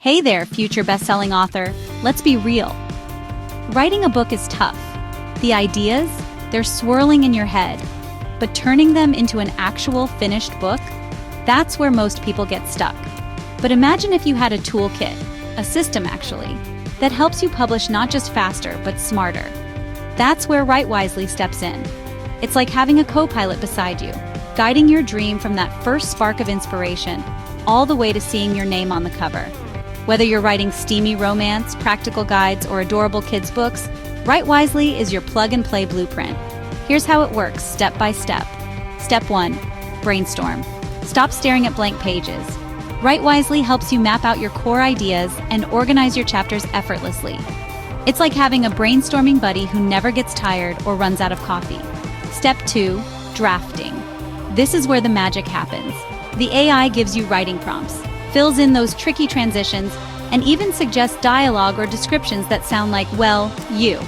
Hey there, future best-selling author. Let's be real. Writing a book is tough. The ideas, they're swirling in your head. But turning them into an actual finished book, that's where most people get stuck. But imagine if you had a toolkit, a system actually, that helps you publish not just faster, but smarter. That's where Write Wisely steps in. It's like having a co-pilot beside you, guiding your dream from that first spark of inspiration, all the way to seeing your name on the cover. Whether you're writing steamy romance, practical guides, or adorable kids' books, Write Wisely is your plug-and-play blueprint. Here's how it works, step by step. Step 1. Brainstorm. Stop staring at blank pages. Write Wisely helps you map out your core ideas and organize your chapters effortlessly. It's like having a brainstorming buddy who never gets tired or runs out of coffee. Step 2. Drafting. This is where the magic happens. The AI gives you writing prompts, fills in those tricky transitions, and even suggests dialogue or descriptions that sound like, well, you.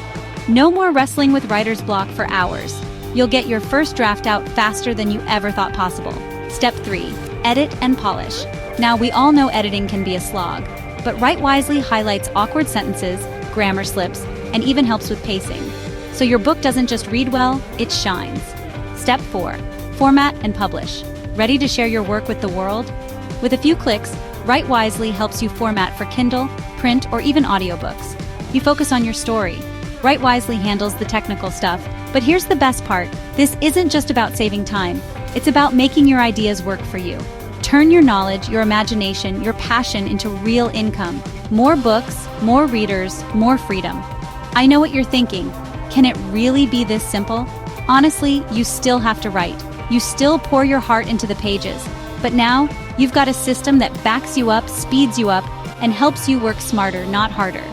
No more wrestling with writer's block for hours. You'll get your first draft out faster than you ever thought possible. Step 3. Edit and polish. Now, we all know editing can be a slog, but Write Wisely highlights awkward sentences, grammar slips, and even helps with pacing. So your book doesn't just read well, it shines. Step 4. Format and publish. Ready to share your work with the world? With a few clicks, Write Wisely helps you format for Kindle, print, or even audiobooks. You focus on your story. Write Wisely handles the technical stuff, but here's the best part. This isn't just about saving time. It's about making your ideas work for you. Turn your knowledge, your imagination, your passion into real income. More books, more readers, more freedom. I know what you're thinking. Can it really be this simple? Honestly, you still have to write. You still pour your heart into the pages. But now, you've got a system that backs you up, speeds you up, and helps you work smarter, not harder.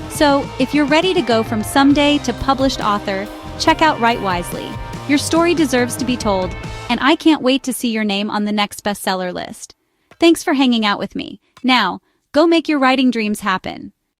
So, if you're ready to go from someday to published author, check out Write Wisely. Your story deserves to be told, and I can't wait to see your name on the next bestseller list. Thanks for hanging out with me. Now, go make your writing dreams happen.